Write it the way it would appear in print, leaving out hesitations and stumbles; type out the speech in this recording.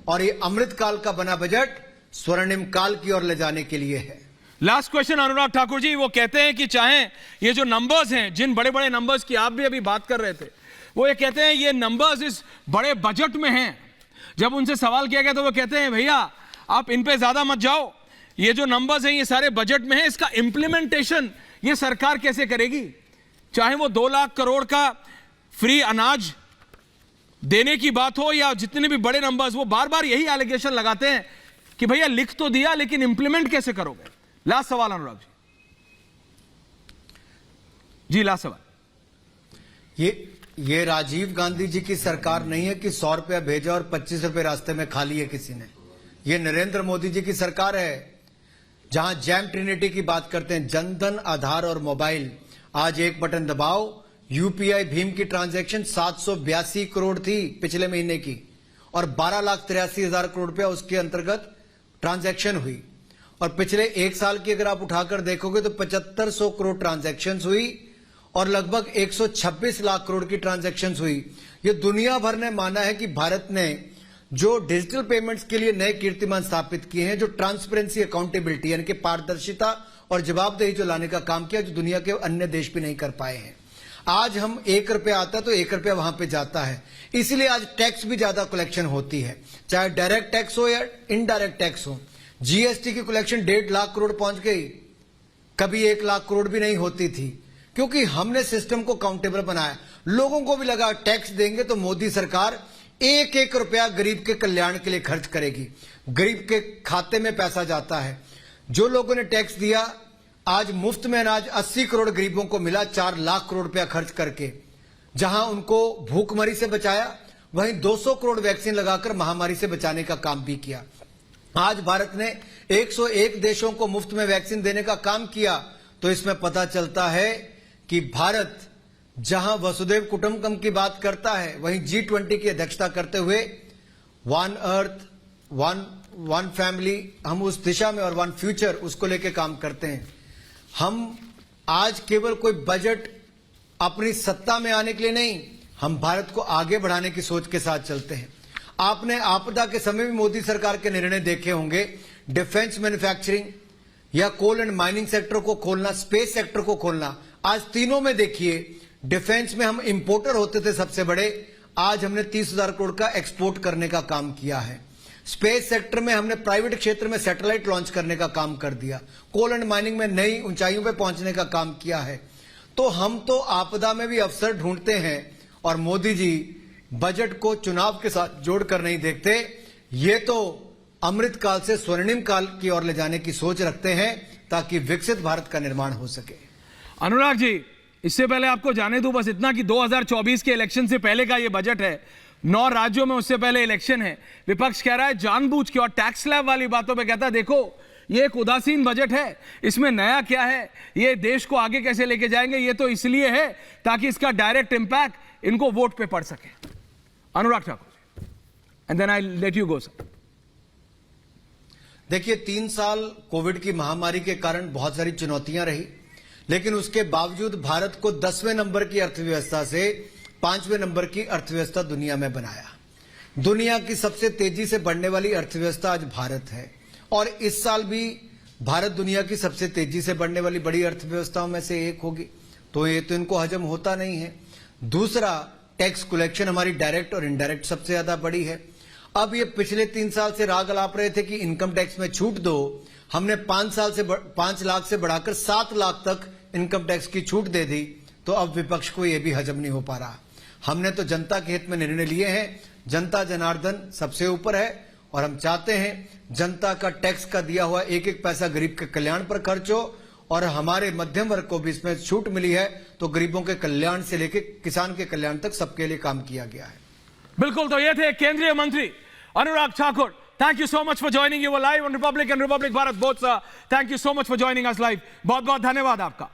और ये अमृत काल का बना बजट स्वर्णिम काल की ओर ले जाने के लिए है। लास्ट क्वेश्चन अनुराग ठाकुर जी, वो कहते हैं कि चाहे ये जो नंबर्स हैं, जिन बड़े बड़े नंबर्स की आप भी अभी बात कर रहे थे, वो ये कहते हैं ये नंबर्स इस बड़े बजट में हैं। जब उनसे सवाल किया गया तो वो कहते हैं भैया आप इन पे ज्यादा मत जाओ, ये जो नंबर्स हैं ये सारे बजट में हैं, इसका इंप्लीमेंटेशन ये सरकार कैसे करेगी? चाहे वो 2 लाख करोड़ का फ्री अनाज देने की बात हो या जितने भी बड़े नंबर्स, वो बार बार यही एलिगेशन लगाते हैं कि भैया लिख तो दिया लेकिन इंप्लीमेंट कैसे करोगे? लास्ट सवाल अनुराग जी, लास्ट सवाल। ये राजीव गांधी जी की सरकार नहीं है कि 100 रुपया भेजा और 25 रुपए रास्ते में खा लिए किसी ने। ये नरेंद्र मोदी जी की सरकार है, जहां जैम ट्रिनिटी की बात करते हैं, जनधन, आधार और मोबाइल। आज एक बटन दबाओ, यूपीआई भीम की ट्रांजैक्शन 782 करोड़ थी पिछले महीने की, और 12,83,000 करोड़ रुपया उसके अंतर्गत ट्रांजैक्शन हुई। और पिछले 1 साल की अगर आप उठाकर देखोगे तो 7500 करोड़ ट्रांजैक्शन हुई और लगभग 126 लाख करोड़ की ट्रांजैक्शन हुई। ये दुनिया भर ने माना है कि भारत ने जो डिजिटल पेमेंट्स के लिए नए कीर्तिमान स्थापित किए हैं, जो ट्रांसपेरेंसी, अकाउंटेबिलिटी यानी कि पारदर्शिता और जवाबदेही जो लाने का काम किया, जो दुनिया के अन्य देश भी नहीं कर पाए हैं। आज हम 1 रुपया आता है तो 1 रुपया वहां पे जाता है, इसीलिए आज टैक्स भी ज्यादा कलेक्शन होती है, चाहे डायरेक्ट टैक्स हो या इनडायरेक्ट टैक्स हो। जीएसटी की कलेक्शन 1.5 लाख करोड़ पहुंच गई, कभी 1 लाख करोड़ भी नहीं होती थी, क्योंकि हमने सिस्टम को काउंटेबल बनाया। लोगों को भी लगा टैक्स देंगे तो मोदी सरकार 1-1 रुपया गरीब के कल्याण के लिए खर्च करेगी, गरीब के खाते में पैसा जाता है। जो लोगों ने टैक्स दिया, आज मुफ्त में अनाज 80 करोड़ गरीबों को मिला 4 लाख करोड़ रुपया खर्च करके। जहां उनको भूखमरी से बचाया, वहीं 200 करोड़ वैक्सीन लगाकर महामारी से बचाने का काम भी किया। आज भारत ने 101 देशों को मुफ्त में वैक्सीन देने का काम किया। तो इसमें पता चलता है कि भारत जहां वसुधैव कुटुंबकम की बात करता है, वहीं G20 की अध्यक्षता करते हुए वन अर्थ, वन फैमिली, हम उस दिशा में, और वन फ्यूचर, उसको लेके काम करते हैं। हम आज केवल कोई बजट अपनी सत्ता में आने के लिए नहीं, हम भारत को आगे बढ़ाने की सोच के साथ चलते हैं। आपने आपदा के समय भी मोदी सरकार के निर्णय देखे होंगे, डिफेंस मैन्युफैक्चरिंग या कोल एंड माइनिंग सेक्टर को खोलना, स्पेस सेक्टर को खोलना। आज तीनों में देखिए, डिफेंस में हम इंपोर्टर होते थे सबसे बड़े, आज हमने 30,000 करोड़ का एक्सपोर्ट करने का काम किया है। स्पेस सेक्टर में हमने प्राइवेट क्षेत्र में सैटेलाइट लॉन्च करने का काम कर दिया, कोल एंड माइनिंग में नई ऊंचाइयों पे पहुंचने का काम किया है। तो हम तो आपदा में भी अवसर ढूंढते हैं, और मोदी जी बजट को चुनाव के साथ जोड़कर नहीं देखते। ये तो अमृत काल से स्वर्णिम काल की ओर ले जाने की सोच रखते हैं, ताकि विकसित भारत का निर्माण हो सके। अनुराग जी, इससे पहले आपको जाने दूं बस इतना कि 2024 के इलेक्शन से पहले का ये बजट है, 9 राज्यों में उससे पहले इलेक्शन है। विपक्ष कह रहा है जानबूझ के, और टैक्स स्लैब वाली बातों पे कहता है देखो ये एक उदासीन बजट है, इसमें नया क्या है, ये देश को आगे कैसे लेके जाएंगे, ये तो इसलिए है ताकि इसका डायरेक्ट इंपैक्ट इनको वोट पे पड़ सके। Anurag Thakur, and then I let you go sir. देखिए, 3 साल कोविड की महामारी के कारण बहुत सारी चुनौतियां रही, लेकिन उसके बावजूद भारत को 10वें नंबर की अर्थव्यवस्था से 5वें नंबर की अर्थव्यवस्था दुनिया में बनाया। दुनिया की सबसे तेजी से बढ़ने वाली अर्थव्यवस्था आज भारत है, और इस साल भी भारत दुनिया की सबसे तेजी से बढ़ने वाली बड़ी अर्थव्यवस्थाओं में से एक होगी। तो ये तो इनको हजम होता नहीं है। दूसरा, टैक्स कलेक्शन हमारी डायरेक्ट और इनडायरेक्ट सबसे ज्यादा बड़ी है। अब ये पिछले 3 साल से राग अलाप रहे थे कि इनकम टैक्स में छूट दो, हमने 5 लाख से बढ़ाकर 7 लाख तक इनकम टैक्स की छूट दे दी। तो अब विपक्ष को यह भी हजम नहीं हो पा रहा। हमने तो जनता के हित में निर्णय लिए हैं, जनता जनार्दन सबसे ऊपर है, और हम चाहते हैं जनता का टैक्स का दिया हुआ 1-1 पैसा गरीब के कल्याण पर खर्च हो, और हमारे मध्यम वर्ग को भी इसमें छूट मिली है। तो गरीबों के कल्याण से लेकर किसान के कल्याण तक सबके लिए काम किया गया है। बिल्कुल, तो ये थे केंद्रीय मंत्री Anurag Thakur. Thank you so much for joining. You were live on Republic and Republic Bharat both, sir. Thank you so much for joining us live. बहुत बहुत धन्यवाद आपका।